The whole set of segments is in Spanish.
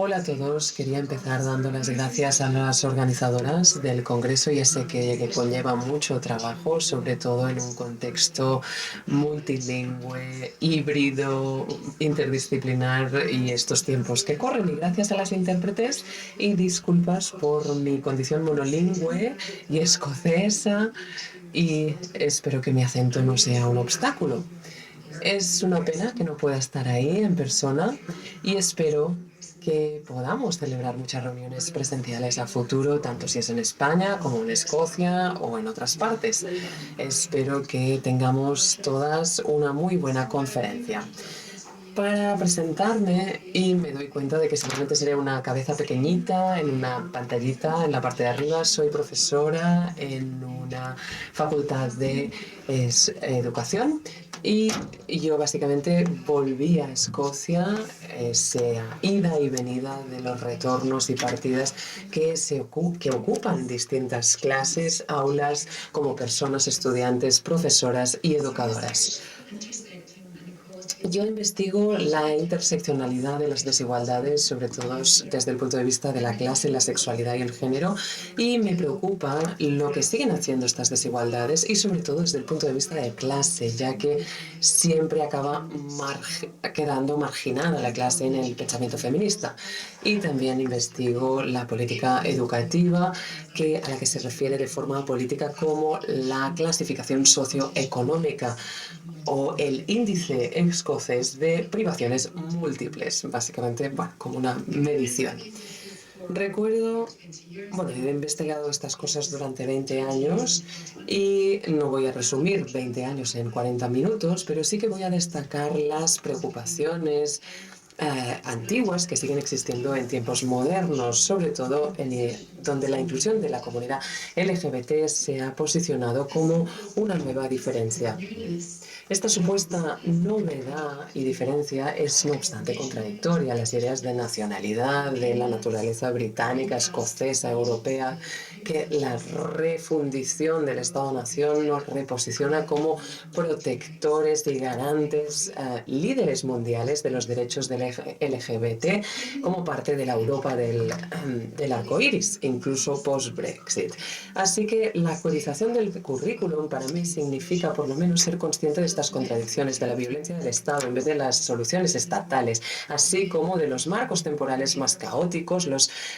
Hola a todos, quería empezar dando las gracias a las organizadoras del Congreso. Ya sé que conlleva mucho trabajo, sobre todo en un contexto multilingüe, híbrido, interdisciplinar y estos tiempos que corren. Y gracias a las intérpretes y disculpas por mi condición monolingüe y escocesa y espero que mi acento no sea un obstáculo. Es una pena que no pueda estar ahí en persona y espero que podamos celebrar muchas reuniones presenciales a futuro, tanto si es en España como en Escocia o en otras partes. Espero que tengamos todas una muy buena conferencia. Para presentarme, y me doy cuenta de que seguramente seré una cabeza pequeñita en una pantallita en la parte de arriba, soy profesora en una facultad de educación y yo básicamente volví a Escocia, esa ida y venida de los retornos y partidas que ocupan distintas clases, aulas, como personas, estudiantes, profesoras y educadoras. Yo investigo la interseccionalidad de las desigualdades, sobre todo desde el punto de vista de la clase, la sexualidad y el género, y me preocupa lo que siguen haciendo estas desigualdades y sobre todo desde el punto de vista de clase, ya que siempre acaba quedando marginada la clase en el pensamiento feminista. Y también investigo la política educativa, a la que se refiere de forma política como la clasificación socioeconómica o el índice escocés de privaciones múltiples, básicamente, bueno, como una medición. Recuerdo, bueno, he investigado estas cosas durante 20 años y no voy a resumir 20 años en 40 minutos, pero sí que voy a destacar las preocupaciones antiguas que siguen existiendo en tiempos modernos, sobre todo donde la inclusión de la comunidad LGBT se ha posicionado como una nueva diferencia. Esta supuesta novedad y diferencia es, no obstante, contradictoria. Las ideas de nacionalidad, de la naturaleza británica, escocesa, europea, que la refundición del Estado-Nación nos reposiciona como protectores y garantes, líderes mundiales de los derechos del LGBT, como parte de la Europa del arco iris, incluso post-Brexit. Así que la actualización del currículum para mí significa por lo menos ser consciente de estas contradicciones, de la violencia del Estado en vez de las soluciones estatales, así como de los marcos temporales más caóticos,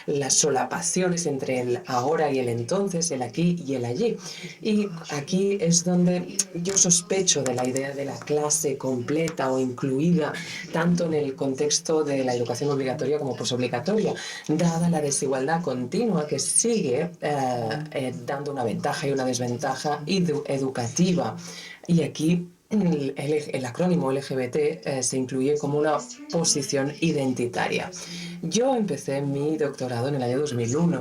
las solapaciones entre el ahora y el entonces, el aquí y el allí. Y aquí es donde yo sospecho de la idea de la clase completa o incluida, tanto en el contexto de la educación obligatoria como posobligatoria, dada la desigualdad continua que sigue dando una ventaja y una desventaja educativa. Y aquí el acrónimo LGBT se incluye como una posición identitaria. Yo empecé mi doctorado en el año 2001,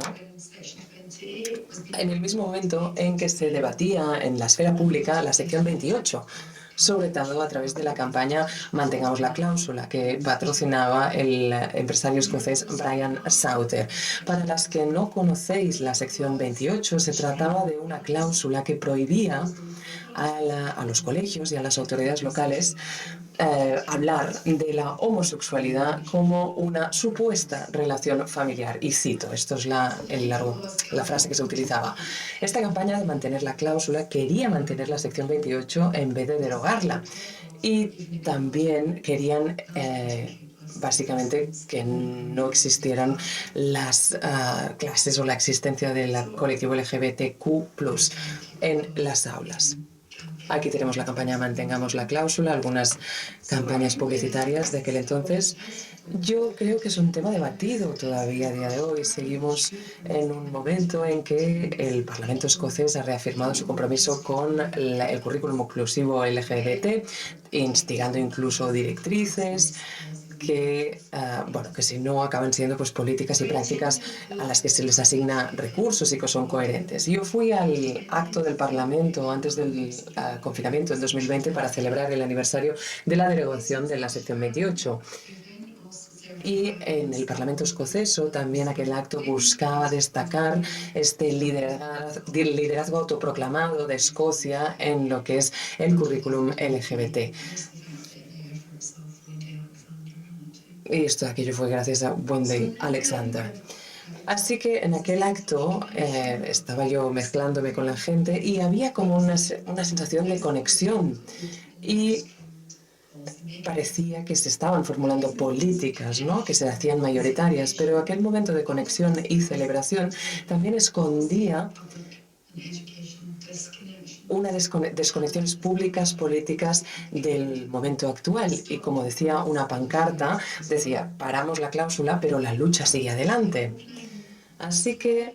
en el mismo momento en que se debatía en la esfera pública la sección 28, sobre todo a través de la campaña Mantengamos la cláusula, que patrocinaba el empresario escocés Brian Sauter. Para las que no conocéis la sección 28, se trataba de una cláusula que prohibía a los colegios y a las autoridades locales hablar de la homosexualidad como una supuesta relación familiar. Y cito, esto es la frase que se utilizaba. Esta campaña de mantener la cláusula quería mantener la sección 28 en vez de derogarla. Y también querían básicamente que no existieran las clases o la existencia del colectivo LGBTQ+ en las aulas. Aquí tenemos la campaña Mantengamos la cláusula, algunas campañas publicitarias de aquel entonces. Yo creo que es un tema debatido todavía a día de hoy. Seguimos en un momento en que el Parlamento escocés ha reafirmado su compromiso con el currículum inclusivo LGBT, instigando incluso directrices que si no acaban siendo pues políticas y prácticas a las que se les asigna recursos y que son coherentes. Yo fui al acto del Parlamento antes del confinamiento del 2020 para celebrar el aniversario de la derogación de la sección 28. Y en el Parlamento escocés también aquel acto buscaba destacar este liderazgo autoproclamado de Escocia en lo que es el currículum LGBT. Y esto aquello fue gracias a Wendy Alexander. Así que en aquel acto estaba yo mezclándome con la gente y había como una sensación de conexión. Y parecía que se estaban formulando políticas, ¿no?, que se hacían mayoritarias, pero aquel momento de conexión y celebración también escondía unas desconexiones públicas, políticas del momento actual. Y como decía una pancarta, decía, paramos la cláusula, pero la lucha sigue adelante. Así que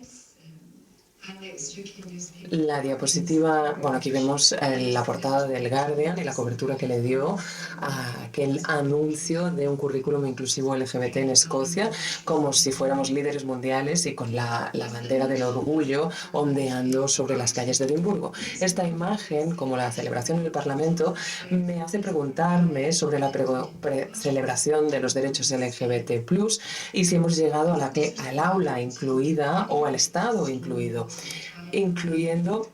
la diapositiva, bueno, aquí vemos la portada del Guardian y la cobertura que le dio a aquel anuncio de un currículum inclusivo LGBT en Escocia, como si fuéramos líderes mundiales y con la bandera del orgullo ondeando sobre las calles de Edimburgo. Esta imagen, como la celebración en el Parlamento, me hace preguntarme sobre la celebración de los derechos LGBT+, y si hemos llegado al aula incluida o al Estado incluido, incluyendo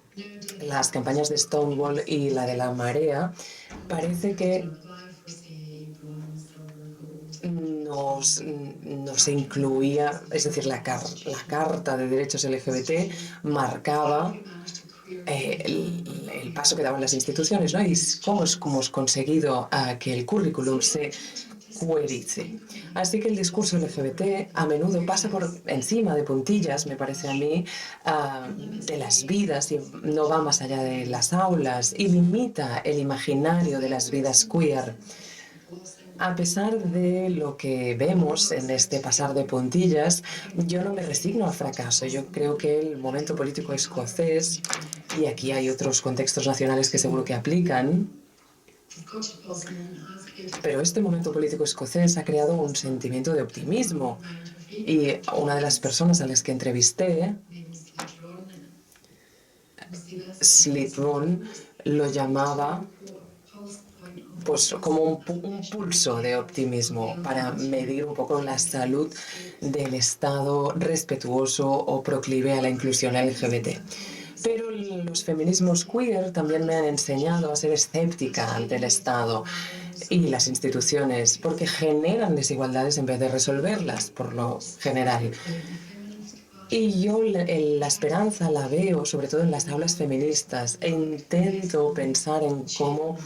las campañas de Stonewall y la de la marea. Parece que no se incluía, es decir, la Carta de Derechos LGBT marcaba el paso que daban las instituciones, ¿no? Y cómo hemos conseguido que el currículum se queerice. Así que el discurso LGBT a menudo pasa por encima de puntillas, me parece a mí, de las vidas, y no va más allá de las aulas y limita el imaginario de las vidas queer. A pesar de lo que vemos en este pasar de puntillas, yo no me resigno al fracaso. Yo creo que el momento político escocés, y aquí hay otros contextos nacionales que seguro que aplican, pero este momento político escocés ha creado un sentimiento de optimismo. Y una de las personas a las que entrevisté, Slitron, lo llamaba pues como un pulso de optimismo para medir un poco la salud del Estado respetuoso o proclive a la inclusión LGBT. Pero los feminismos queer también me han enseñado a ser escéptica ante el Estado y las instituciones, porque generan desigualdades en vez de resolverlas, por lo general. Y yo la esperanza la veo sobre todo en las aulas feministas e intento pensar en cómo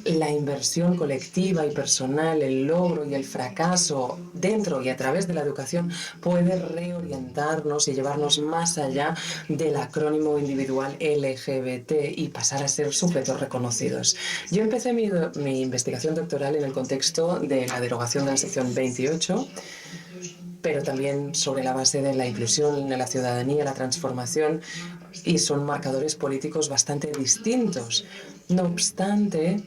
la inversión colectiva y personal, el logro y el fracaso dentro y a través de la educación puede reorientarnos y llevarnos más allá del acrónimo individual LGBT y pasar a ser sujetos reconocidos. Yo empecé mi investigación doctoral en el contexto de la derogación de la sección 28, pero también sobre la base de la inclusión en la ciudadanía, la transformación, y son marcadores políticos bastante distintos. No obstante,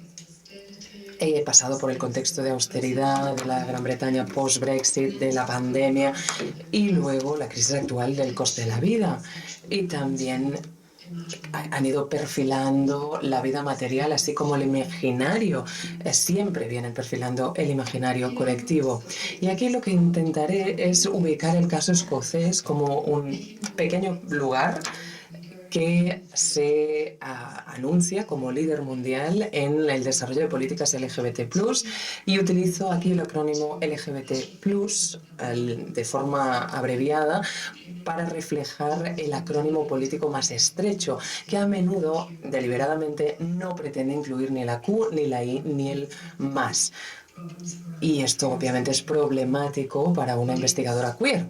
he pasado por el contexto de austeridad de la Gran Bretaña post-Brexit, de la pandemia y luego la crisis actual del coste de la vida. Y también han ido perfilando la vida material, así como el imaginario. Siempre vienen perfilando el imaginario colectivo. Y aquí lo que intentaré es ubicar el caso escocés como un pequeño lugar que se anuncia como líder mundial en el desarrollo de políticas LGBT+, y utilizo aquí el acrónimo LGBT+, de forma abreviada, para reflejar el acrónimo político más estrecho, que a menudo, deliberadamente, no pretende incluir ni la Q, ni la I, ni el más. Y esto obviamente es problemático para una investigadora queer.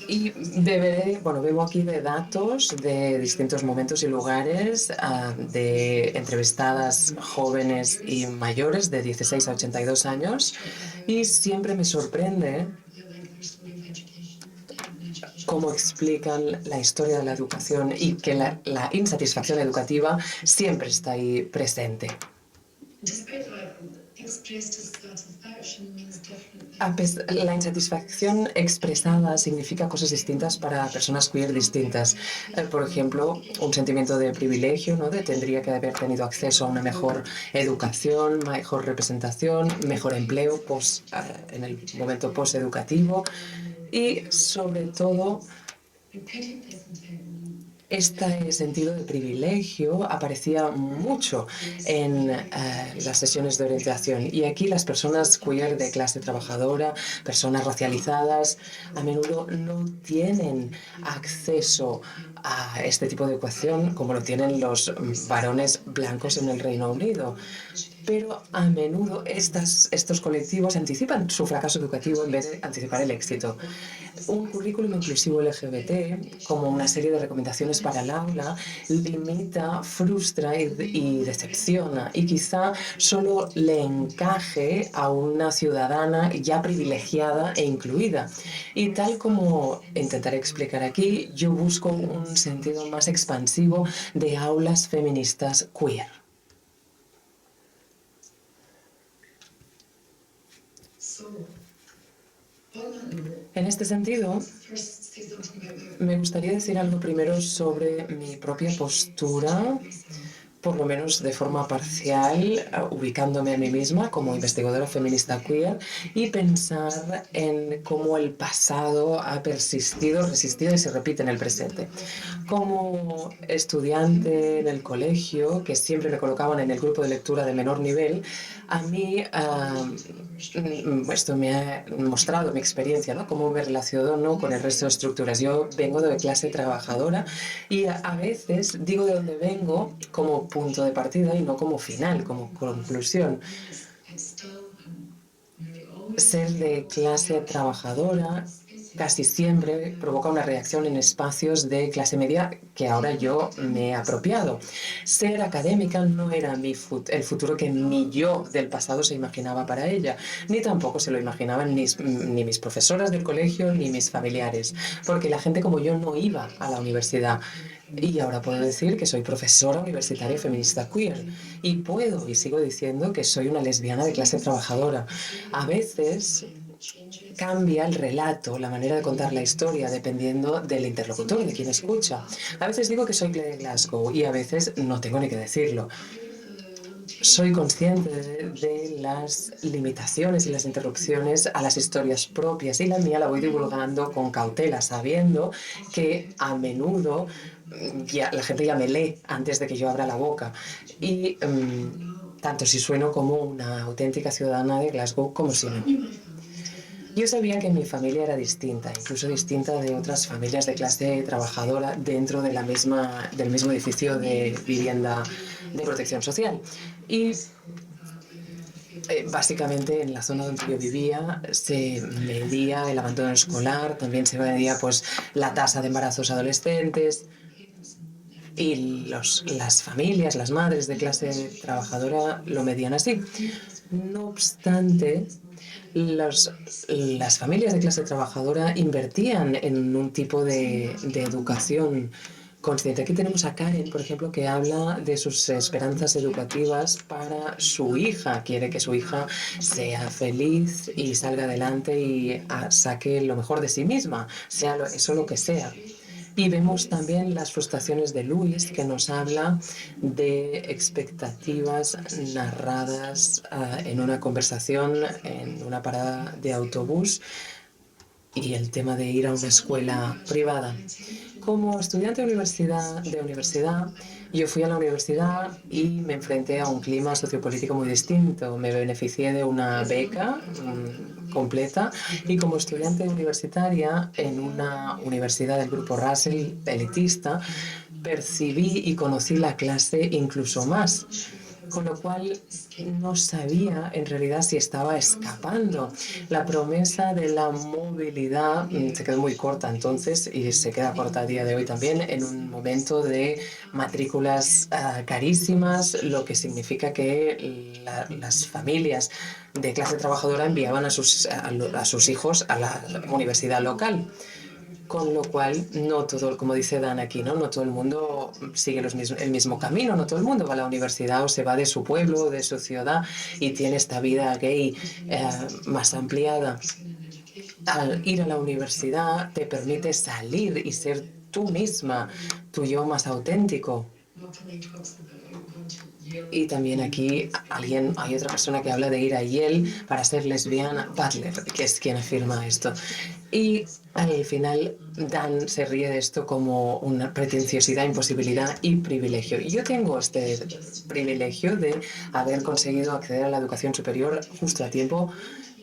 Y bebo aquí de datos de distintos momentos y lugares, de entrevistadas jóvenes y mayores de 16 a 82 años, y siempre me sorprende cómo explican la historia de la educación y que la insatisfacción educativa siempre está ahí presente. La insatisfacción expresada significa cosas distintas para personas queer distintas. Por ejemplo, un sentimiento de privilegio, ¿no?, de tendría que haber tenido acceso a una mejor educación, mejor representación, mejor empleo en el momento posteducativo, y sobre todo este sentido de privilegio aparecía mucho en las sesiones de orientación. Y aquí las personas queer de clase trabajadora, personas racializadas, a menudo no tienen acceso a este tipo de educación como lo tienen los varones blancos en el Reino Unido. Pero a menudo estos colectivos anticipan su fracaso educativo en vez de anticipar el éxito. Un currículum inclusivo LGBT, como una serie de recomendaciones para el aula, limita, frustra y decepciona, y quizá solo le encaje a una ciudadana ya privilegiada e incluida. Y tal como intentaré explicar aquí, yo busco un sentido más expansivo de aulas feministas queer. En este sentido, me gustaría decir algo primero sobre mi propia postura, por lo menos de forma parcial, ubicándome a mí misma como investigadora feminista queer y pensar en cómo el pasado ha persistido, resistido y se repite en el presente. Como estudiante en el colegio, que siempre me colocaban en el grupo de lectura de menor nivel, a mí esto me ha mostrado mi experiencia, ¿no? Cómo me relaciono con el resto de estructuras. Yo vengo de clase trabajadora y a veces digo de dónde vengo como punto de partida y no como final, como conclusión. Ser de clase trabajadora casi siempre provoca una reacción en espacios de clase media que ahora yo me he apropiado. Ser académica no era el futuro que mi yo del pasado se imaginaba para ella, ni tampoco se lo imaginaban ni mis profesoras del colegio ni mis familiares, porque la gente como yo no iba a la universidad. Y ahora puedo decir que soy profesora universitaria feminista queer. Y puedo y sigo diciendo que soy una lesbiana de clase trabajadora. A veces cambia el relato, la manera de contar la historia, dependiendo del interlocutor, de quien escucha. A veces digo que soy de Glasgow y a veces no tengo ni que decirlo. Soy consciente de las limitaciones y las interrupciones a las historias propias y la mía la voy divulgando con cautela, sabiendo que a menudo la gente ya me lee antes de que yo abra la boca. Y tanto si sueno como una auténtica ciudadana de Glasgow como si no. Yo sabía que mi familia era distinta, incluso distinta de otras familias de clase trabajadora dentro de del mismo edificio de vivienda de protección social. Y básicamente en la zona donde yo vivía se medía el abandono escolar, también se medía pues la tasa de embarazos adolescentes y las familias, las madres de clase trabajadora lo medían así. No obstante, las familias de clase trabajadora invertían en un tipo de educación consciente. Aquí tenemos a Karen, por ejemplo, que habla de sus esperanzas educativas para su hija. Quiere que su hija sea feliz y salga adelante y saque lo mejor de sí misma, sea eso lo que sea. Y vemos también las frustraciones de Luis, que nos habla de expectativas narradas en una conversación, en una parada de autobús, y el tema de ir a una escuela privada. Como estudiante de universidad, yo fui a la universidad y me enfrenté a un clima sociopolítico muy distinto. Me beneficié de una beca completa y como estudiante universitaria en una universidad del grupo Russell elitista, percibí y conocí la clase incluso más, con lo cual no sabía en realidad si estaba escapando. La promesa de la movilidad se quedó muy corta entonces y se queda corta a día de hoy también en un momento de matrículas carísimas, lo que significa que las familias de clase trabajadora enviaban a sus hijos a la universidad local. Con lo cual, no todo, como dice Dan aquí, no todo el mundo sigue el mismo camino, no todo el mundo va a la universidad o se va de su pueblo, de su ciudad y tiene esta vida gay más ampliada. Al ir a la universidad te permite salir y ser tú misma, tu yo más auténtico. Y también aquí hay otra persona que habla de ir a Yale para ser lesbiana, Butler, que es quien afirma esto. Y al final Dan se ríe de esto como una pretenciosidad, imposibilidad y privilegio. Y yo tengo este privilegio de haber conseguido acceder a la educación superior justo a tiempo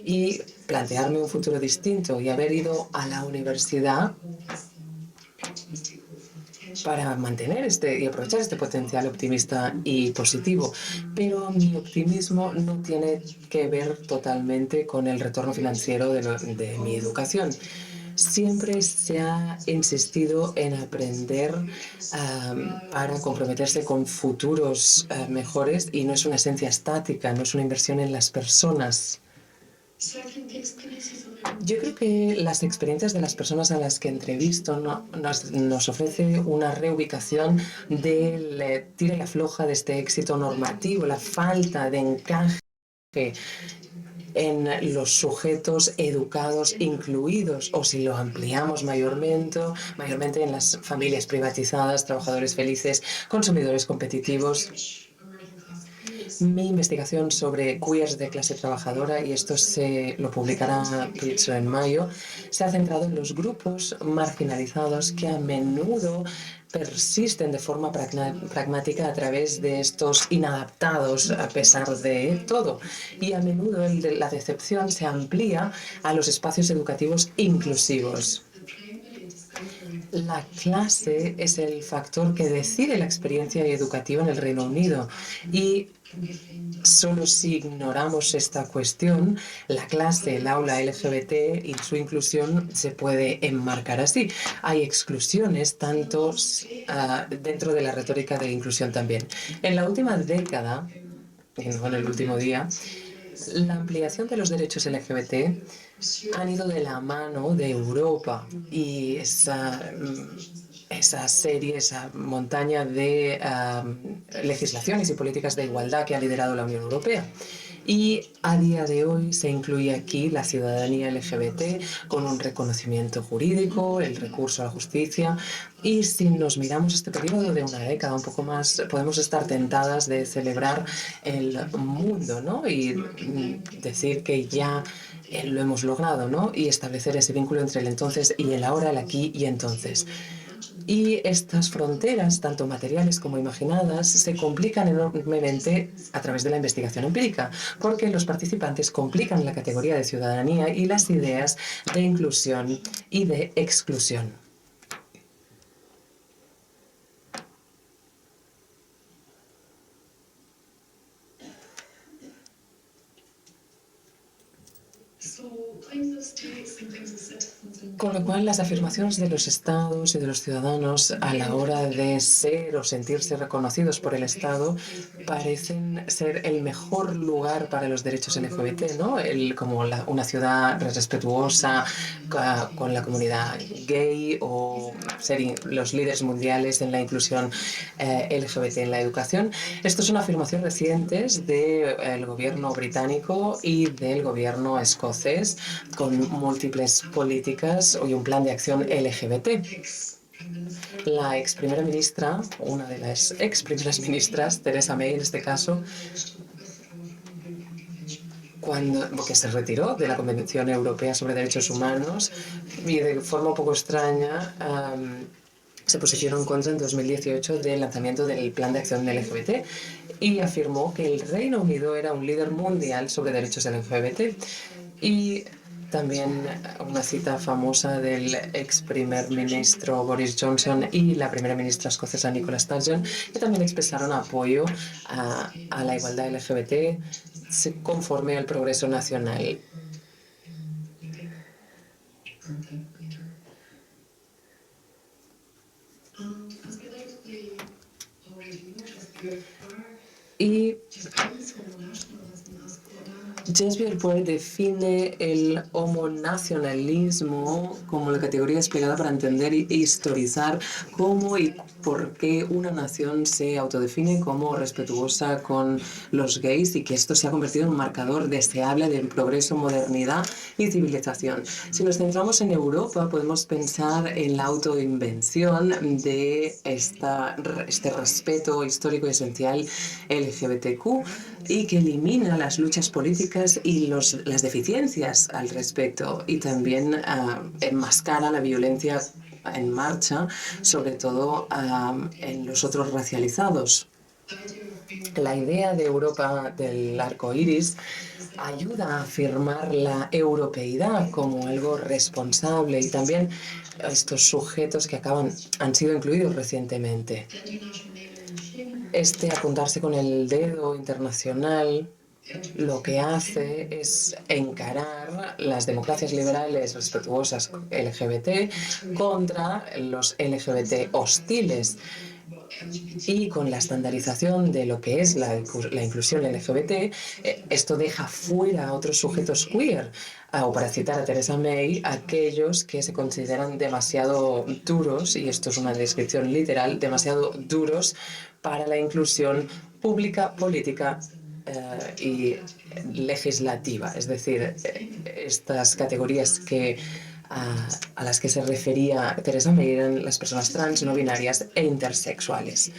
y plantearme un futuro distinto y haber ido a la universidad para mantener y aprovechar este potencial optimista y positivo. Pero mi optimismo no tiene que ver totalmente con el retorno financiero de mi educación. Siempre se ha insistido en aprender para comprometerse con futuros mejores y no es una esencia estática, no es una inversión en las personas. Yo creo que las experiencias de las personas a las que entrevisto nos ofrece una reubicación del tira y afloja de este éxito normativo, la falta de encaje en los sujetos educados incluidos, o si lo ampliamos mayormente en las familias privatizadas, trabajadores felices, consumidores competitivos. Mi investigación sobre queers de clase trabajadora, y esto lo publicará Pritchard en mayo, se ha centrado en los grupos marginalizados que a menudo persisten de forma pragmática a través de estos inadaptados a pesar de todo. Y a menudo la decepción se amplía a los espacios educativos inclusivos. La clase es el factor que decide la experiencia educativa en el Reino Unido y solo si ignoramos esta cuestión, la clase, el aula LGBT y su inclusión se puede enmarcar así. Hay exclusiones tanto dentro de la retórica de inclusión también. En la última década, no en el último día, la ampliación de los derechos LGBT han ido de la mano de Europa y esa serie, esa montaña de legislaciones y políticas de igualdad que ha liderado la Unión Europea. Y a día de hoy se incluye aquí la ciudadanía LGBT con un reconocimiento jurídico, el recurso a la justicia. Y si nos miramos este periodo de una década, un poco más, podemos estar tentadas de celebrar el mundo, ¿no? Y decir que ya lo hemos logrado, ¿no? Y establecer ese vínculo entre el entonces y el ahora, el aquí y entonces. Y estas fronteras, tanto materiales como imaginadas, se complican enormemente a través de la investigación empírica, porque los participantes complican la categoría de ciudadanía y las ideas de inclusión y de exclusión. Con lo cual, las afirmaciones de los estados y de los ciudadanos a la hora de ser o sentirse reconocidos por el Estado parecen ser el mejor lugar para los derechos LGBT, ¿no? Como una ciudad respetuosa con la comunidad gay o ser los líderes mundiales en la inclusión LGBT en la educación. Esto es una afirmación recientes del gobierno británico y del gobierno escocés con múltiples políticas y un plan de acción LGBT. La ex primera ministra, una de las ex primeras ministras, Theresa May en este caso, que se retiró de la Convención Europea sobre Derechos Humanos y de forma un poco extraña se posicionó en contra en 2018 del lanzamiento del Plan de Acción LGBT y afirmó que el Reino Unido era un líder mundial sobre derechos LGBT. Y también una cita famosa del ex primer ministro Boris Johnson y la primera ministra escocesa Nicola Sturgeon, que también expresaron apoyo a la igualdad LGBT conforme al progreso nacional. Y Shakespeare define el homonacionalismo como la categoría desplegada para entender e historizar cómo y por qué una nación se autodefine como respetuosa con los gays y que esto se ha convertido en un marcador deseable de progreso, modernidad y civilización. Si nos centramos en Europa, podemos pensar en la autoinvención de este respeto histórico y esencial LGBTQ y que elimina las luchas políticas y las deficiencias al respecto y también enmascara la violencia en marcha, sobre todo en los otros racializados. La idea de Europa del arco iris ayuda a afirmar la europeidad como algo responsable y también estos sujetos que han sido incluidos recientemente. Apuntarse con el dedo internacional lo que hace es encarar las democracias liberales respetuosas LGBT contra los LGBT hostiles. Y con la estandarización de lo que es la inclusión LGBT, esto deja fuera a otros sujetos queer, o para citar a Theresa May, aquellos que se consideran demasiado duros, y esto es una descripción literal, demasiado duros para la inclusión pública, política y legislativa. Es decir, estas categorías a las que se refería Theresa May eran las personas trans, no binarias e intersexuales.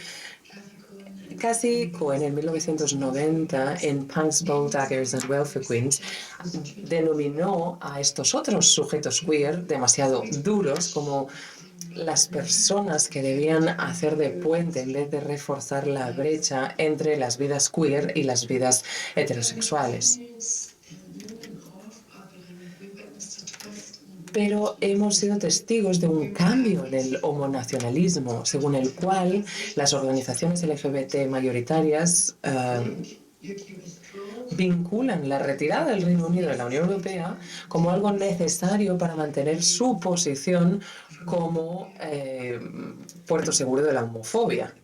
Cassie Cohen en 1990 en Punks, Bone Daggers and Welfare Queens denominó a estos otros sujetos queer demasiado duros como las personas que debían hacer de puente en vez de reforzar la brecha entre las vidas queer y las vidas heterosexuales. Pero hemos sido testigos de un cambio en el homonacionalismo, según el cual las organizaciones LGBT mayoritarias vinculan la retirada del Reino Unido de la Unión Europea como algo necesario para mantener su posición como puerto seguro de la homofobia.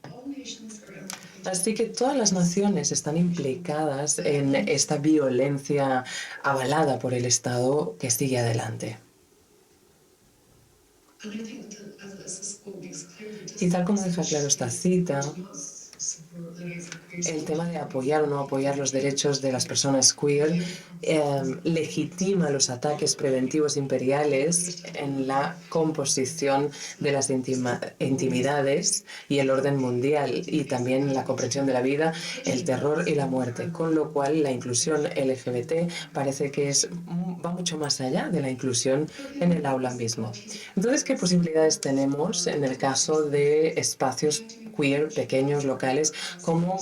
Así que todas las naciones están implicadas en esta violencia avalada por el Estado que sigue adelante. Y tal como deja claro esta cita, el tema de apoyar o no apoyar los derechos de las personas queer legitima los ataques preventivos imperiales en la composición de las intimidades y el orden mundial, y también la comprensión de la vida, el terror y la muerte, con lo cual la inclusión LGBT parece que va mucho más allá de la inclusión en el aula mismo. Entonces, ¿qué posibilidades tenemos en el caso de espacios queer pequeños, locales? ¿Cómo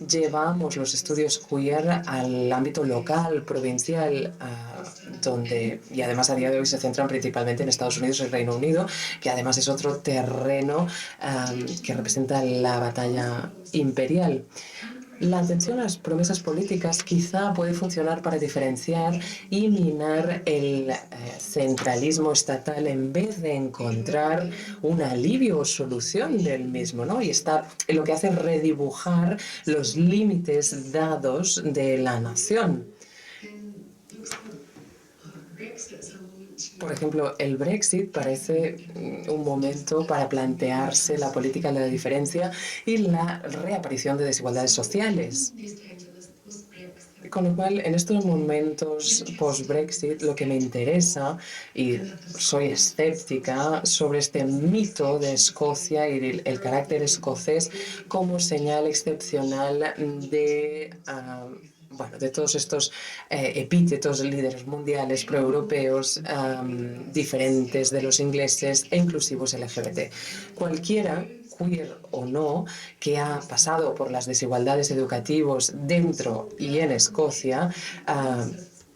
llevamos los estudios queer al ámbito local, provincial, y además a día de hoy se centran principalmente en Estados Unidos y el Reino Unido, que además es otro terreno que representa la batalla imperial? La atención a las promesas políticas quizá puede funcionar para diferenciar y minar el centralismo estatal en vez de encontrar un alivio o solución del mismo, ¿no? Y lo que hace es redibujar los límites dados de la nación. Por ejemplo, el Brexit parece un momento para plantearse la política de la diferencia y la reaparición de desigualdades sociales. Con lo cual, en estos momentos post-Brexit, lo que me interesa, y soy escéptica sobre este mito de Escocia y el carácter escocés como señal excepcional de todos estos epítetos de líderes mundiales proeuropeos diferentes de los ingleses e inclusivos LGBT. Cualquiera, queer o no, que ha pasado por las desigualdades educativas dentro y en Escocia,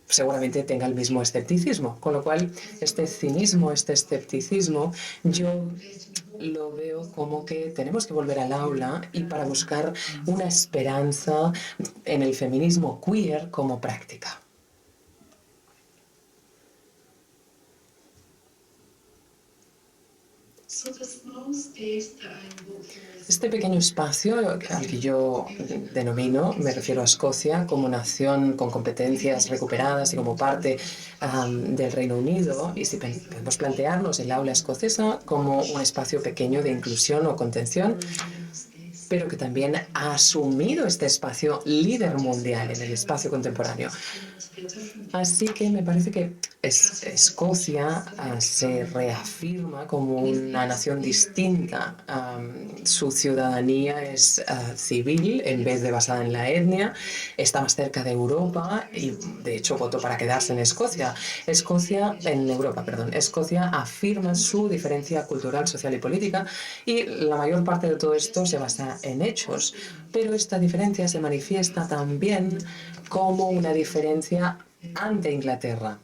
seguramente tenga el mismo escepticismo. Con lo cual, este cinismo, este escepticismo, yo lo veo como que tenemos que volver al aula y para buscar una esperanza en el feminismo queer como práctica. Este pequeño espacio al que yo denomino, me refiero a Escocia como nación con competencias recuperadas y como parte del Reino Unido, y si podemos plantearnos el aula escocesa como un espacio pequeño de inclusión o contención, pero que también ha asumido este espacio líder mundial en el espacio contemporáneo. Así que me parece que Escocia se reafirma como una nación distinta. Su ciudadanía es civil en vez de basada en la etnia, está más cerca de Europa y de hecho votó para quedarse en Escocia. Escocia afirma su diferencia cultural, social y política, y la mayor parte de todo esto se basa en hechos. Pero esta diferencia se manifiesta también como una diferencia ante Inglaterra.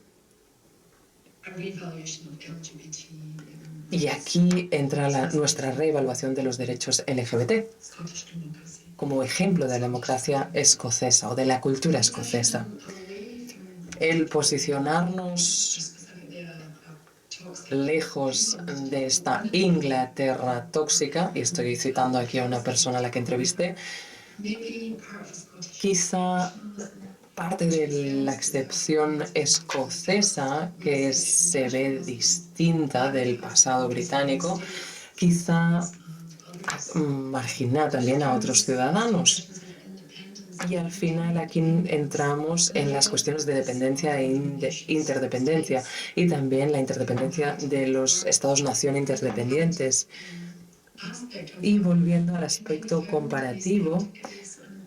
Y aquí entra nuestra reevaluación de los derechos LGBT como ejemplo de la democracia escocesa o de la cultura escocesa. El posicionarnos lejos de esta Inglaterra tóxica, y estoy citando aquí a una persona a la que entrevisté, quizá parte de la excepción escocesa, que se ve distinta del pasado británico, quizá margina también a otros ciudadanos. Y al final aquí entramos en las cuestiones de dependencia e interdependencia, y también la interdependencia de los estados-nación interdependientes. Y volviendo al aspecto comparativo,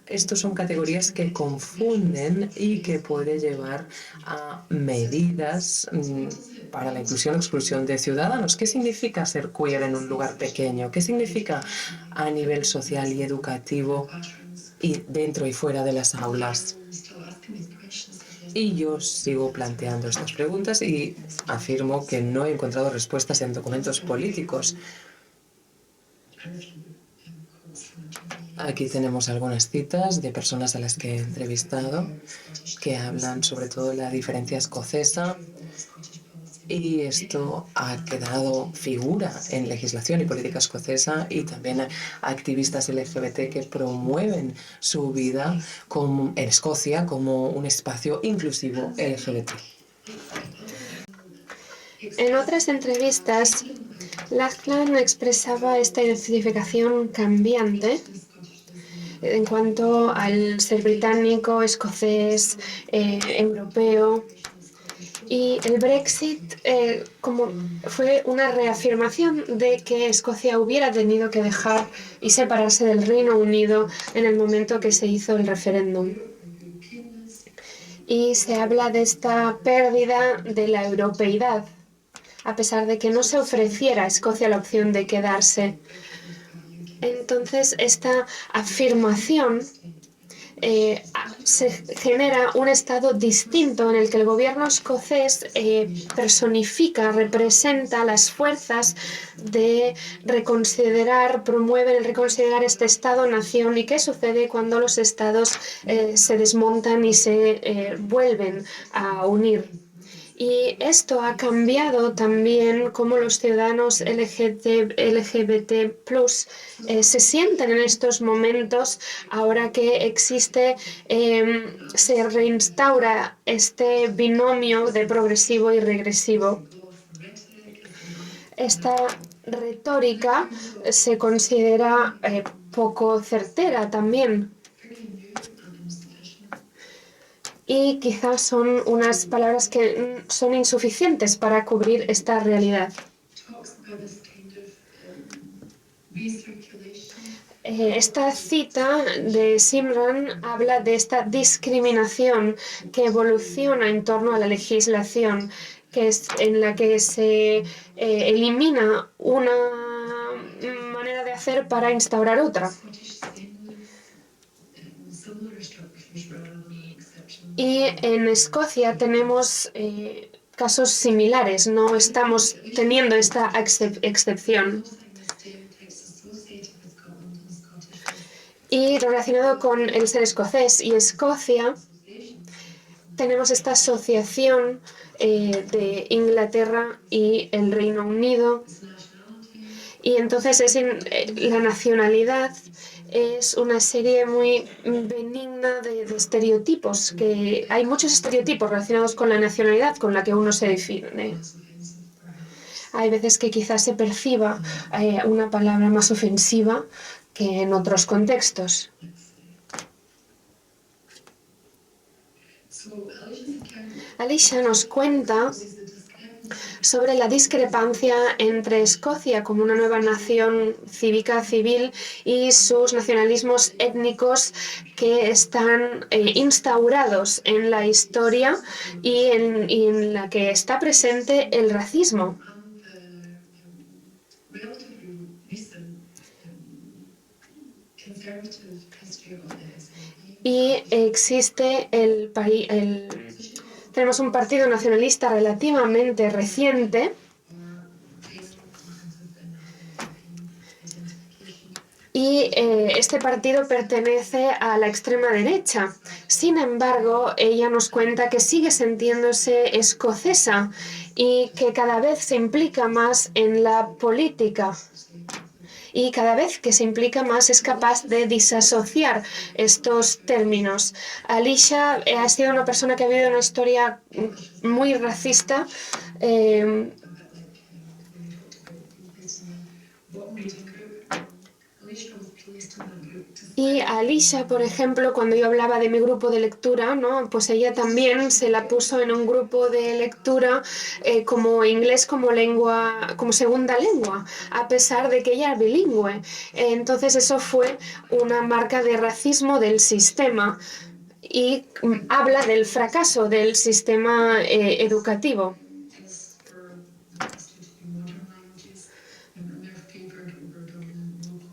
estos son categorías que confunden y que puede llevar a medidas para la inclusión o exclusión de ciudadanos. ¿Qué significa ser queer en un lugar pequeño? ¿Qué significa a nivel social y educativo y dentro y fuera de las aulas? Y yo sigo planteando estas preguntas y afirmo que no he encontrado respuestas en documentos políticos. Aquí tenemos algunas citas de personas a las que he entrevistado que hablan sobre todo de la diferencia escocesa, y esto ha quedado figura en legislación y política escocesa, y también a activistas LGBT que promueven su vida en Escocia como un espacio inclusivo LGBT. En otras entrevistas, Lachlan expresaba esta identificación cambiante en cuanto al ser británico, escocés, europeo. Y el Brexit fue una reafirmación de que Escocia hubiera tenido que dejar y separarse del Reino Unido en el momento que se hizo el referéndum. Y se habla de esta pérdida de la europeidad, a pesar de que no se ofreciera a Escocia la opción de quedarse. Entonces, esta afirmación se genera un estado distinto en el que el gobierno escocés personifica, representa las fuerzas de promueven el reconsiderar este estado-nación. ¿Y qué sucede cuando los estados se desmontan y se vuelven a unir? Y esto ha cambiado también cómo los ciudadanos LGBT+ se sienten en estos momentos, ahora que se reinstaura este binomio de progresivo y regresivo. Esta retórica se considera poco certera también. Y quizás son unas palabras que son insuficientes para cubrir esta realidad. Esta cita de Simran habla de esta discriminación que evoluciona en torno a la legislación, que es en la que se elimina una manera de hacer para instaurar otra. Y en Escocia tenemos casos similares, no estamos teniendo esta excepción. Y relacionado con el ser escocés y Escocia, tenemos esta asociación de Inglaterra y el Reino Unido, Y entonces la nacionalidad es una serie muy benigna de estereotipos, que hay muchos estereotipos relacionados con la nacionalidad con la que uno se define. Hay veces que quizás se perciba una palabra más ofensiva que en otros contextos. Alicia nos cuenta sobre la discrepancia entre Escocia como una nueva nación cívica civil y sus nacionalismos étnicos que están instaurados en la historia y en la que está presente el racismo. Y existe tenemos un partido nacionalista relativamente reciente y este partido pertenece a la extrema derecha. Sin embargo, ella nos cuenta que sigue sintiéndose escocesa y que cada vez se implica más en la política. Y cada vez que se implica más es capaz de disasociar estos términos. Alicia ha sido una persona que ha vivido una historia muy racista. Y a Alicia, por ejemplo, cuando yo hablaba de mi grupo de lectura, ¿no? Pues ella también se la puso en un grupo de lectura como inglés como segunda lengua, a pesar de que ella era bilingüe. Entonces eso fue una marca de racismo del sistema y habla del fracaso del sistema educativo.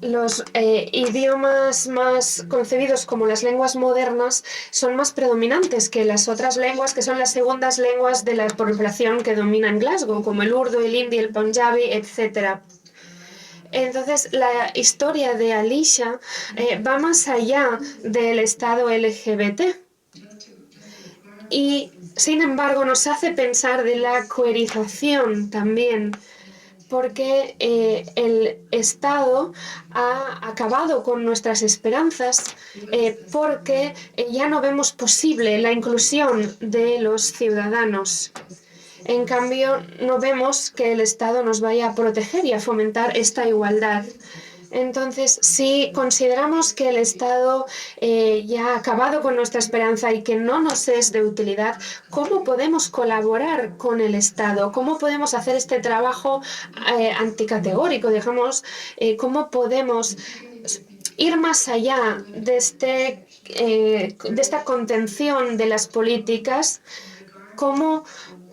Los idiomas más concebidos como las lenguas modernas son más predominantes que las otras lenguas, que son las segundas lenguas de la población que domina en Glasgow, como el urdu, el hindi, el punjabi, etc. Entonces, la historia de Alicia va más allá del estado LGBT. Y, sin embargo, nos hace pensar de la queerización también, porque el Estado ha acabado con nuestras esperanzas, porque ya no vemos posible la inclusión de los ciudadanos. En cambio, no vemos que el Estado nos vaya a proteger y a fomentar esta igualdad. Entonces, si consideramos que el Estado ya ha acabado con nuestra esperanza y que no nos es de utilidad, ¿cómo podemos colaborar con el Estado? ¿Cómo podemos hacer este trabajo anticategórico? ¿Cómo podemos ir más allá de esta contención de las políticas? ¿Cómo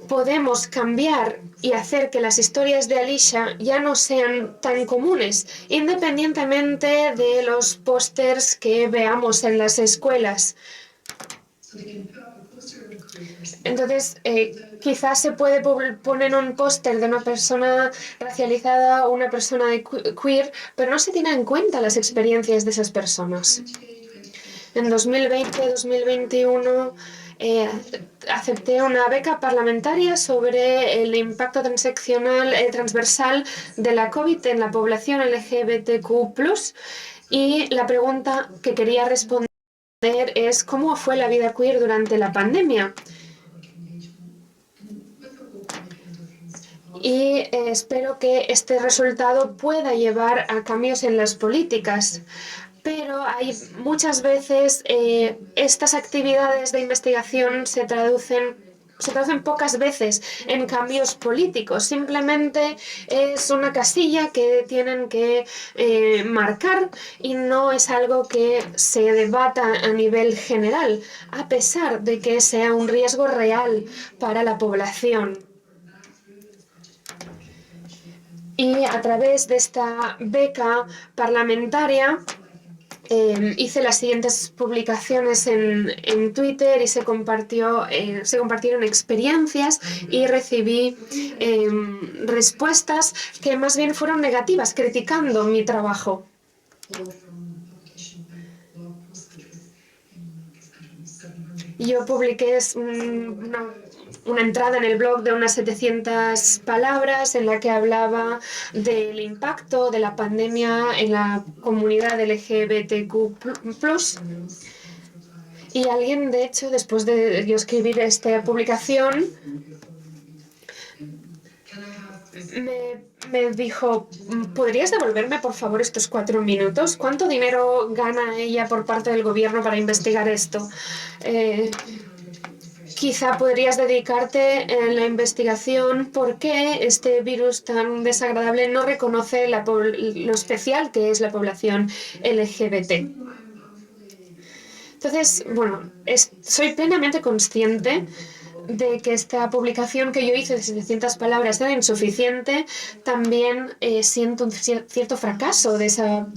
podemos cambiar y hacer que las historias de Alicia ya no sean tan comunes, independientemente de los pósters que veamos en las escuelas? Entonces, quizás se puede poner un póster de una persona racializada o una persona queer, pero no se tienen en cuenta las experiencias de esas personas. En 2020-2021 acepté una beca parlamentaria sobre el impacto transversal de la COVID en la población LGBTQ+, y la pregunta que quería responder es ¿cómo fue la vida queer durante la pandemia? Y espero que este resultado pueda llevar a cambios en las políticas. Pero hay muchas veces estas actividades de investigación se traducen pocas veces en cambios políticos. Simplemente es una casilla que tienen que marcar y no es algo que se debata a nivel general, a pesar de que sea un riesgo real para la población. Y a través de esta beca parlamentaria hice las siguientes publicaciones en Twitter y se compartieron experiencias y recibí respuestas que más bien fueron negativas, criticando mi trabajo. Yo publiqué una entrada en el blog de unas 700 palabras en la que hablaba del impacto de la pandemia en la comunidad LGBTQ+. Y alguien, de hecho, después de yo escribir esta publicación, me dijo, ¿podrías devolverme por favor estos 4 minutos? ¿Cuánto dinero gana ella por parte del gobierno para investigar esto? Quizá podrías dedicarte en la investigación por qué este virus tan desagradable no reconoce lo especial que es la población LGBT. Entonces, bueno, soy plenamente consciente de que esta publicación que yo hice de 700 palabras era insuficiente. También siento un cierto fracaso de esa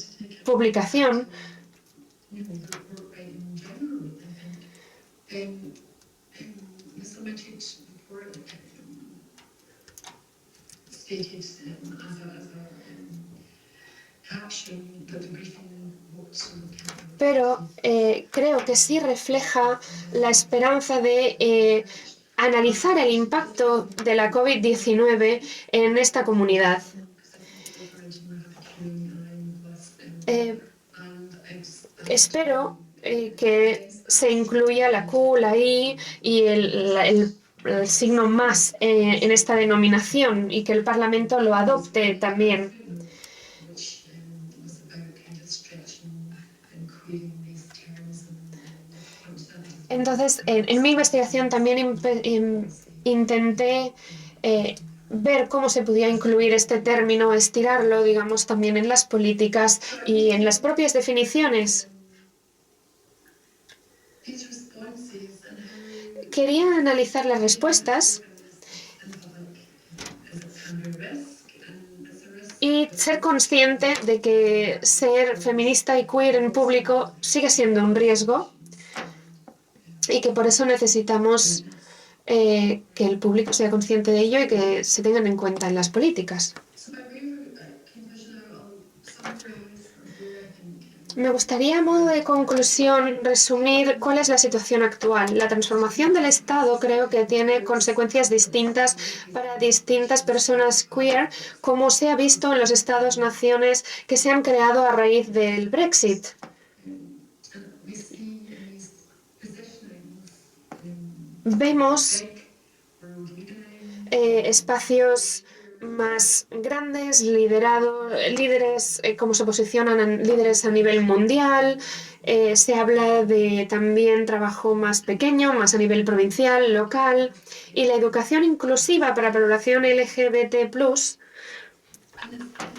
publicación. Pero creo que sí refleja la esperanza de analizar el impacto de la COVID-19 en esta comunidad. Espero que se incluya la Q, la I y el signo más en esta denominación y que el Parlamento lo adopte también. Entonces, en mi investigación también intenté ver cómo se podía incluir este término, estirarlo, digamos, también en las políticas y en las propias definiciones. Quería analizar las respuestas y ser consciente de que ser feminista y queer en público sigue siendo un riesgo y que por eso necesitamos que el público sea consciente de ello y que se tengan en cuenta en las políticas. Me gustaría, a modo de conclusión, resumir cuál es la situación actual. La transformación del Estado creo que tiene consecuencias distintas para distintas personas queer, como se ha visto en los Estados-naciones que se han creado a raíz del Brexit. Vemos espacios más grandes, líderes, cómo se posicionan líderes a nivel mundial. Se habla de también trabajo más pequeño, más a nivel provincial, local. Y la educación inclusiva para la población LGBT+,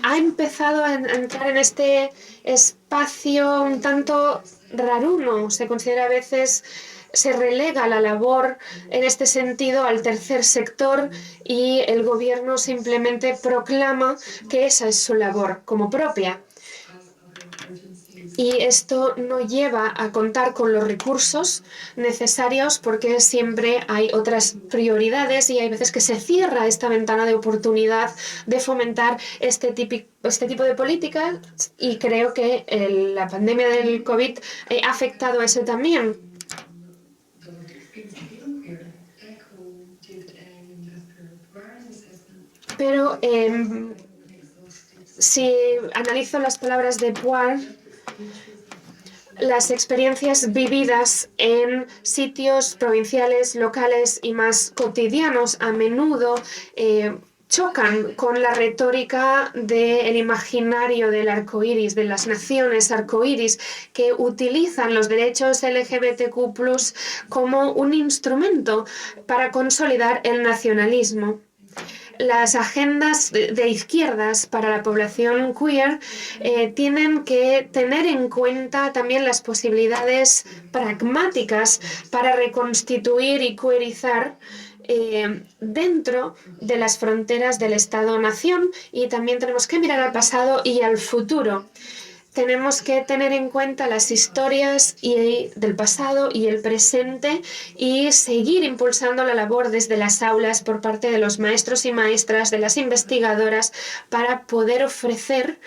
ha empezado a entrar en este espacio un tanto raruno. Se considera a veces, se relega la labor en este sentido al tercer sector y el gobierno simplemente proclama que esa es su labor como propia. Y esto no lleva a contar con los recursos necesarios porque siempre hay otras prioridades y hay veces que se cierra esta ventana de oportunidad de fomentar este tipo de políticas y creo que la pandemia del COVID ha afectado a eso también. Pero si analizo las palabras de Poir, las experiencias vividas en sitios provinciales, locales y más cotidianos a menudo chocan con la retórica del imaginario del arco iris, de las naciones arcoíris, que utilizan los derechos LGBTQ+ como un instrumento para consolidar el nacionalismo. Las agendas de izquierdas para la población queer tienen que tener en cuenta también las posibilidades pragmáticas para reconstituir y queerizar dentro de las fronteras del Estado-nación y también tenemos que mirar al pasado y al futuro. Tenemos que tener en cuenta las historias del pasado y el presente y seguir impulsando la labor desde las aulas por parte de los maestros y maestras, de las investigadoras, para poder ofrecer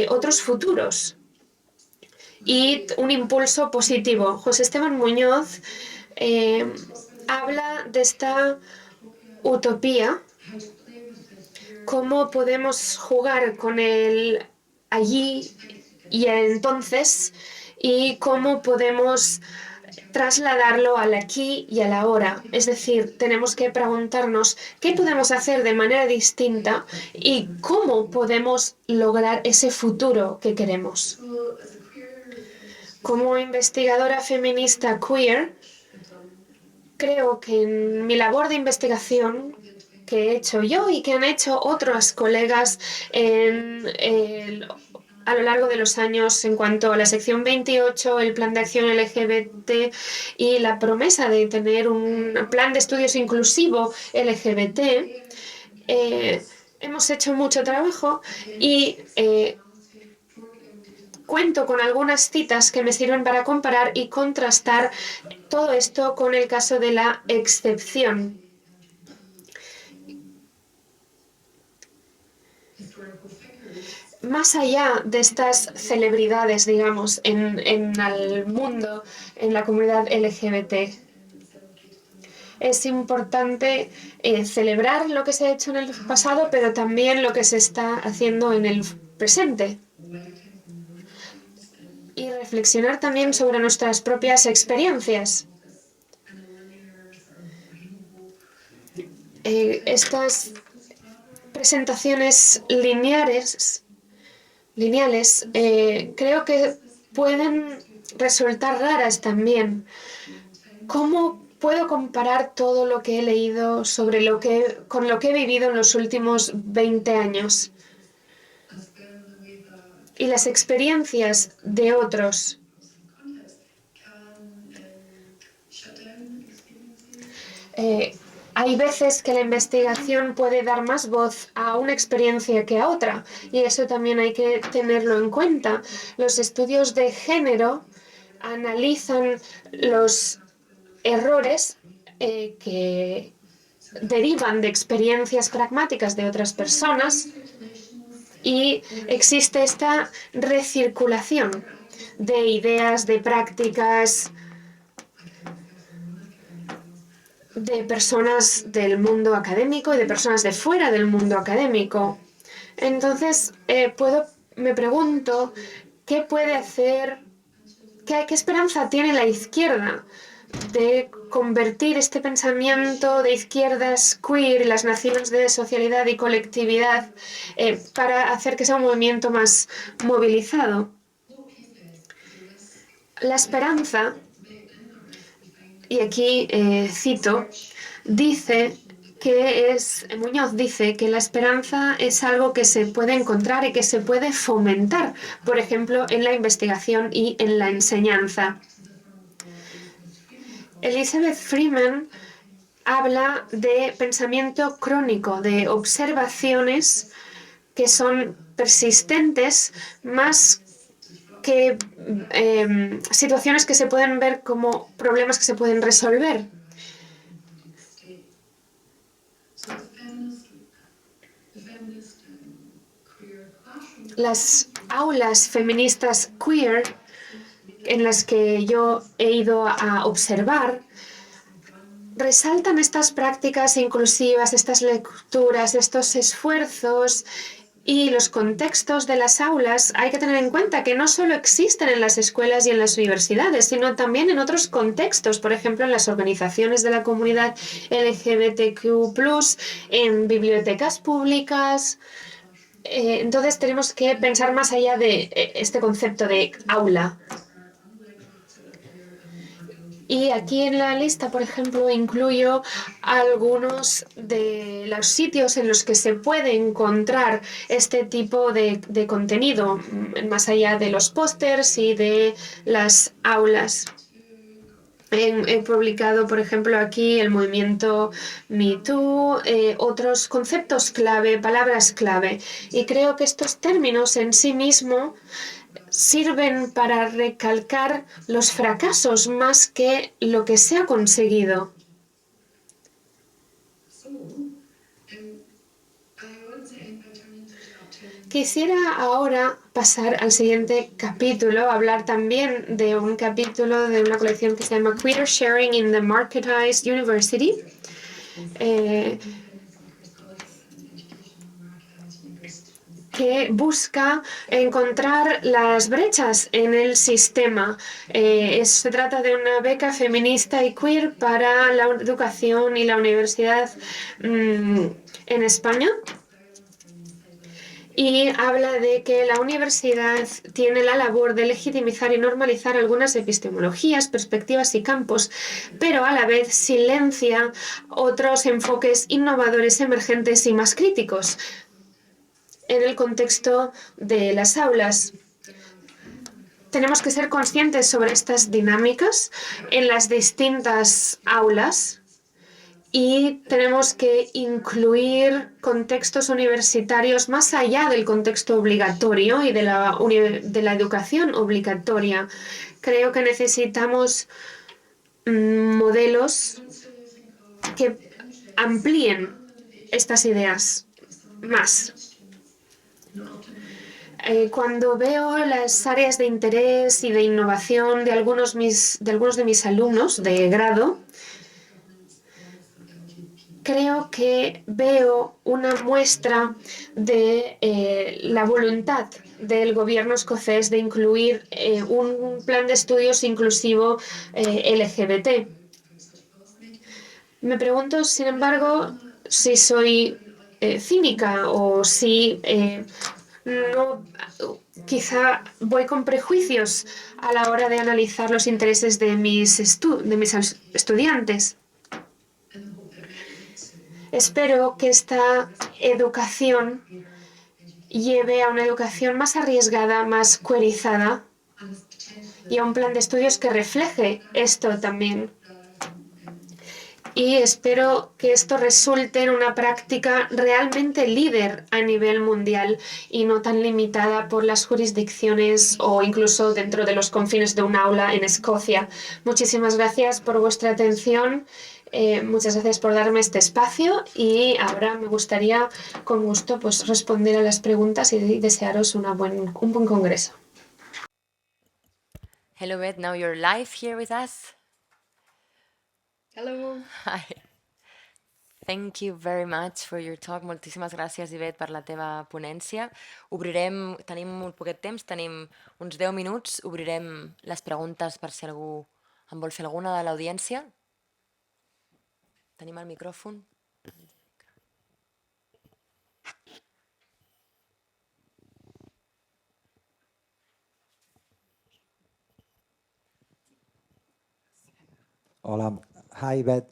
otros futuros y un impulso positivo. José Esteban Muñoz habla de esta utopía, cómo podemos jugar con el allí y el entonces y cómo podemos trasladarlo al aquí y al ahora. Es decir, tenemos que preguntarnos qué podemos hacer de manera distinta y cómo podemos lograr ese futuro que queremos. Como investigadora feminista queer, creo que en mi labor de investigación que he hecho yo y que han hecho otros colegas a lo largo de los años en cuanto a la sección 28, el plan de acción LGBT y la promesa de tener un plan de estudios inclusivo LGBT, hemos hecho mucho trabajo y cuento con algunas citas que me sirven para comparar y contrastar todo esto con el caso de la excepción. Más allá de estas celebridades, digamos, en el mundo, en la comunidad LGBT, es importante celebrar lo que se ha hecho en el pasado, pero también lo que se está haciendo en el presente. Y reflexionar también sobre nuestras propias experiencias. Estas presentaciones lineales, creo que pueden resultar raras también. ¿Cómo puedo comparar todo lo que he leído con lo que he vivido en los últimos 20 años? Y las experiencias de otros. Hay veces que la investigación puede dar más voz a una experiencia que a otra, y eso también hay que tenerlo en cuenta. Los estudios de género analizan los errores que derivan de experiencias pragmáticas de otras personas y existe esta recirculación de ideas, de prácticas, de personas del mundo académico y de personas de fuera del mundo académico. Entonces, me pregunto, ¿qué puede hacer, qué esperanza tiene la izquierda de convertir este pensamiento de izquierdas queer y las naciones de socialidad y colectividad para hacer que sea un movimiento más movilizado? La esperanza, y aquí cito, Muñoz dice que la esperanza es algo que se puede encontrar y que se puede fomentar, por ejemplo, en la investigación y en la enseñanza. Elizabeth Freeman habla de pensamiento crónico, de observaciones que son persistentes más que situaciones que se pueden ver como problemas que se pueden resolver. Las aulas feministas queer en las que yo he ido a observar resaltan estas prácticas inclusivas, estas lecturas, estos esfuerzos y los contextos de las aulas. Hay que tener en cuenta que no solo existen en las escuelas y en las universidades, sino también en otros contextos, por ejemplo, en las organizaciones de la comunidad LGBTQ+, en bibliotecas públicas. Entonces tenemos que pensar más allá de este concepto de aula. Y aquí en la lista, por ejemplo, incluyo algunos de los sitios en los que se puede encontrar este tipo de contenido, más allá de los pósters y de las aulas. He publicado, por ejemplo, aquí el movimiento Me Too, otros conceptos clave, palabras clave. Y creo que estos términos en sí mismos sirven para recalcar los fracasos más que lo que se ha conseguido. Quisiera ahora pasar al siguiente capítulo, hablar también de un capítulo de una colección que se llama Queer Sharing in the Marketized University. que busca encontrar las brechas en el sistema. Se trata de una beca feminista y queer para la educación y la universidad en España. Y habla de que la universidad tiene la labor de legitimizar y normalizar algunas epistemologías, perspectivas y campos, pero a la vez silencia otros enfoques innovadores, emergentes y más críticos en el contexto de las aulas. Tenemos que ser conscientes sobre estas dinámicas en las distintas aulas y tenemos que incluir contextos universitarios más allá del contexto obligatorio y de la educación obligatoria. Creo que necesitamos modelos que amplíen estas ideas más. Cuando veo las áreas de interés y de innovación de algunos de mis alumnos de grado, creo que veo una muestra de la voluntad del gobierno escocés de incluir un plan de estudios inclusivo LGBT. Me pregunto, sin embargo, si soy cínica o si no, quizá voy con prejuicios a la hora de analizar los intereses de mis estudiantes. Espero que esta educación lleve a una educación más arriesgada, más queerizada y a un plan de estudios que refleje esto también. Y espero que esto resulte en una práctica realmente líder a nivel mundial y no tan limitada por las jurisdicciones o incluso dentro de los confines de un aula en Escocia. Muchísimas gracias por vuestra atención. Muchas gracias por darme este espacio y ahora me gustaría con gusto pues, responder a las preguntas y desearos un buen congreso. Hello, Beth. Now you're live here with us. Hello. Hi. Thank you very much for your talk. Moltíssimes gràcies, Ivet, per la teva ponència. Tenim molt poquet temps, tenim uns 10 minuts. Obrirem les preguntes per si algú en vol fer alguna de l'audiència. Tenim el micròfon. Hola. Hi, Beth.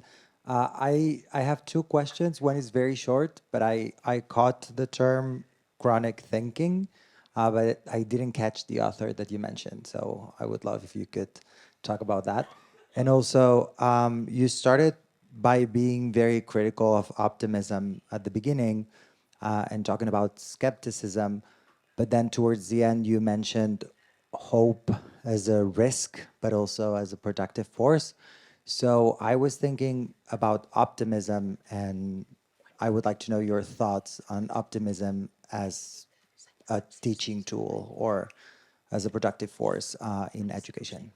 I have two questions. One is very short, but I caught the term chronic thinking, but I didn't catch the author that you mentioned. So I would love if you could talk about that. And also, you started by being very critical of optimism at the beginning and talking about skepticism. But then towards the end, you mentioned hope as a risk, but also as a productive force. So I was thinking about optimism, and I would like to know your thoughts on optimism as a teaching tool or as a productive force in education.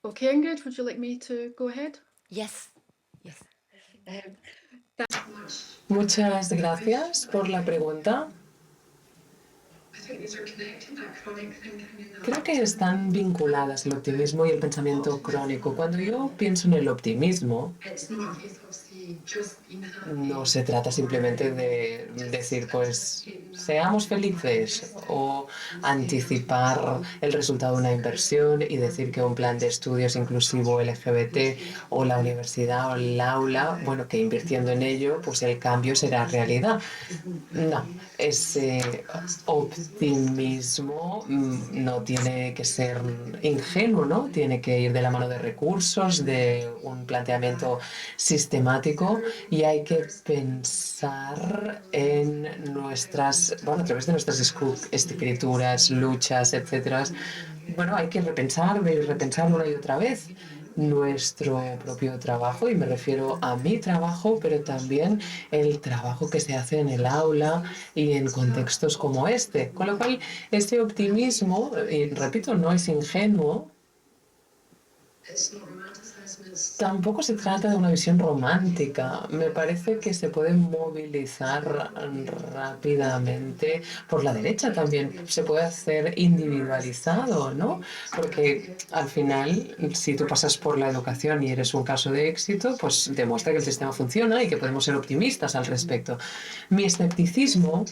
Okay, Ingrid, would you like me to go ahead? Yes. Yes. Muchas gracias por la pregunta. Creo que están vinculadas el optimismo y el pensamiento crónico. Cuando yo pienso en el optimismo, no se trata simplemente de decir, pues, seamos felices o anticipar el resultado de una inversión y decir que un plan de estudios inclusivo LGBT o la universidad o el aula, bueno, que invirtiendo en ello, pues el cambio será realidad. No, ese optimismo no tiene que ser ingenuo, ¿no? Tiene que ir de la mano de recursos, de un planteamiento sistemático y hay que pensar en nuestras, bueno, a través de nuestras escrituras, luchas, etcétera. Bueno, hay que repensar y repensar una y otra vez nuestro propio trabajo, y me refiero a mi trabajo, pero también el trabajo que se hace en el aula y en contextos como este. Con lo cual, este optimismo, y repito, no es ingenuo. Tampoco se trata de una visión romántica. Me parece que se puede movilizar rápidamente por la derecha también. Se puede hacer individualizado, ¿no? Porque al final, si tú pasas por la educación y eres un caso de éxito, pues demuestra que el sistema funciona y que podemos ser optimistas al respecto. Mi escepticismo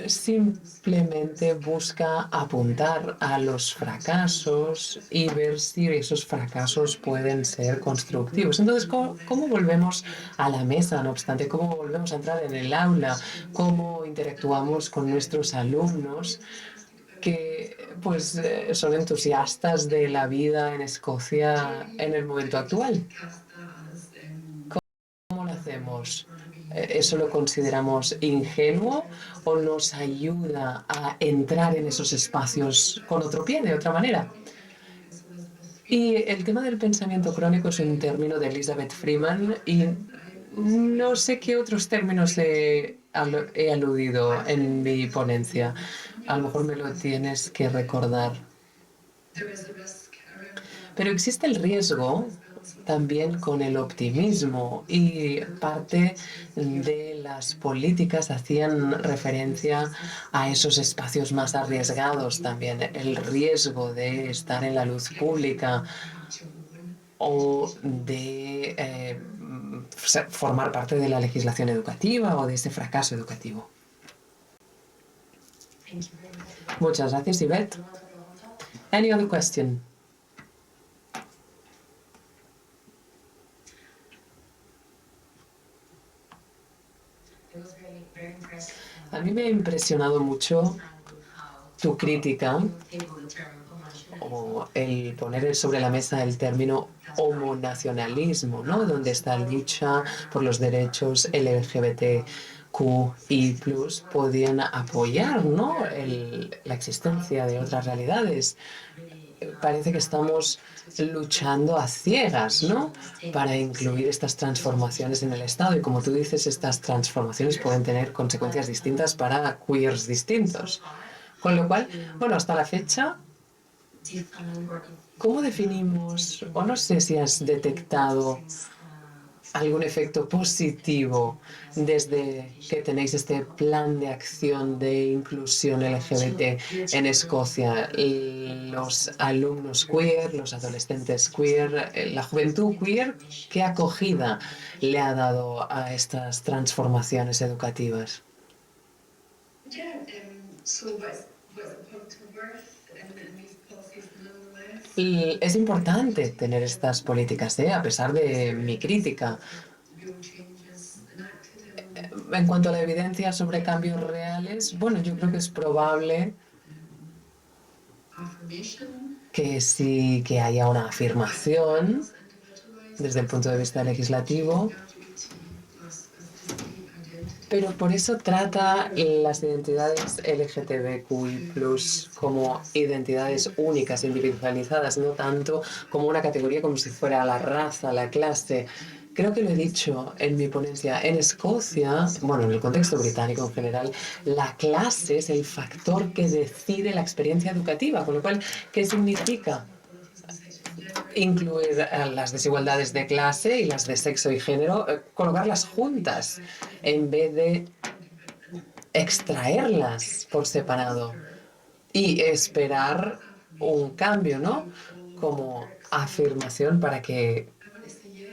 simplemente busca apuntar a los fracasos y ver si esos fracasos pueden ser constructivos. Entonces, ¿cómo volvemos a la mesa, no obstante? ¿Cómo volvemos a entrar en el aula? ¿Cómo interactuamos con nuestros alumnos que pues son entusiastas de la vida en Escocia en el momento actual? ¿Cómo lo hacemos? ¿Eso lo consideramos ingenuo o nos ayuda a entrar en esos espacios con otro pie, de otra manera? Y el tema del pensamiento crónico es un término de Elizabeth Freeman y no sé qué otros términos he aludido en mi ponencia. A lo mejor me lo tienes que recordar. Pero existe el riesgo también con el optimismo, y parte de las políticas hacían referencia a esos espacios más arriesgados también, el riesgo de estar en la luz pública o de formar parte de la legislación educativa o de ese fracaso educativo. Muchas gracias, Yvette. Any other question? A mí me ha impresionado mucho tu crítica o el poner sobre la mesa el término homonacionalismo, ¿no? Donde esta lucha por los derechos LGBTQI+, podían apoyar, ¿no? la existencia de otras realidades. Parece que estamos luchando a ciegas, ¿no? Para incluir estas transformaciones en el Estado. Y como tú dices, estas transformaciones pueden tener consecuencias distintas para queers distintos. Con lo cual, bueno, hasta la fecha, ¿cómo definimos, o no sé si has detectado algún efecto positivo desde que tenéis este plan de acción de inclusión LGBT en Escocia? Los alumnos queer, los adolescentes queer, la juventud queer, ¿qué acogida le ha dado a estas transformaciones educativas? Y es importante tener estas políticas, a pesar de mi crítica. En cuanto a la evidencia sobre cambios reales, bueno, yo creo que es probable que sí que haya una afirmación desde el punto de vista legislativo, pero por eso trata las identidades LGTBQI+ como identidades únicas, individualizadas, no tanto como una categoría como si fuera la raza, la clase. Creo que lo he dicho en mi ponencia. En Escocia, bueno, en el contexto británico en general, la clase es el factor que decide la experiencia educativa, con lo cual, ¿qué significa? Incluir las desigualdades de clase y las de sexo y género, colocarlas juntas en vez de extraerlas por separado y esperar un cambio, ¿no? Como afirmación para que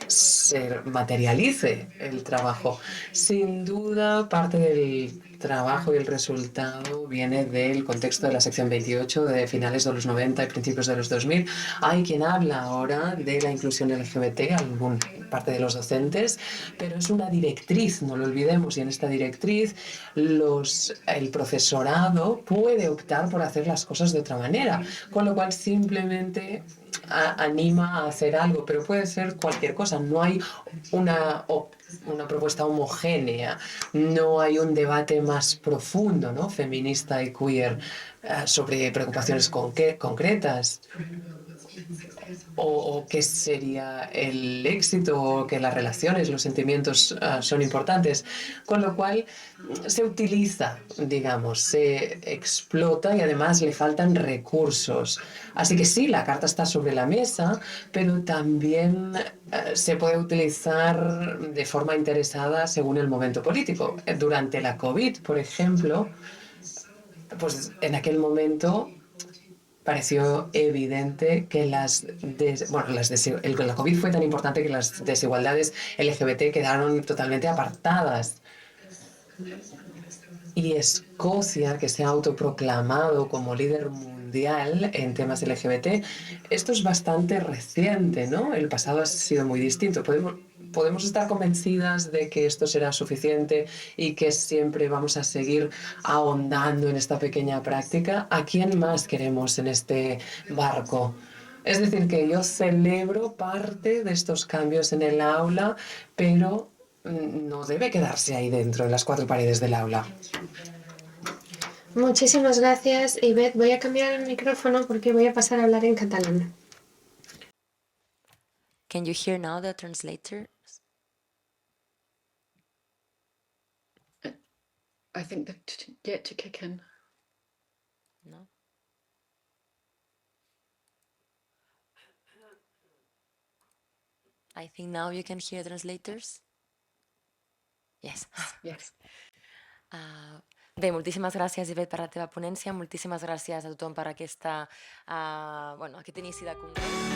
se materialice el trabajo. Sin duda, parte del trabajo y el resultado viene del contexto de la sección 28 de finales de los 90 y principios de los 2000. Hay quien habla ahora de la inclusión LGBT, algún parte de los docentes, pero es una directriz, no lo olvidemos, y en esta directriz el profesorado puede optar por hacer las cosas de otra manera, con lo cual simplemente anima a hacer algo, pero puede ser cualquier cosa. No hay una propuesta homogénea, no hay un debate más profundo, ¿no? Feminista y queer sobre preocupaciones concretas. o qué sería el éxito, o que las relaciones, los sentimientos son importantes. Con lo cual se utiliza, digamos, se explota y además le faltan recursos. Así que sí, la carta está sobre la mesa, pero también se puede utilizar de forma interesada según el momento político. Durante la COVID, por ejemplo, pues en aquel momento pareció evidente que la COVID fue tan importante que las desigualdades LGBT quedaron totalmente apartadas. Y Escocia, que se ha autoproclamado como líder mundial en temas LGBT, esto es bastante reciente, ¿no? El pasado ha sido muy distinto. Podemos estar convencidas de que esto será suficiente y que siempre vamos a seguir ahondando en esta pequeña práctica. ¿A quién más queremos en este barco? Es decir, que yo celebro parte de estos cambios en el aula, pero no debe quedarse ahí dentro, en las cuatro paredes del aula. Muchísimas gracias, Ivette. Voy a cambiar el micrófono porque voy a pasar a hablar en catalán. Can you hear now the translator? I think they're yet to kick in. No. I think now you can hear translators. Yes. Yes. Bé, moltíssimes gràcies, Ivette, per la teva ponència. Moltíssimes gràcies a tothom per aquest inici de congrés.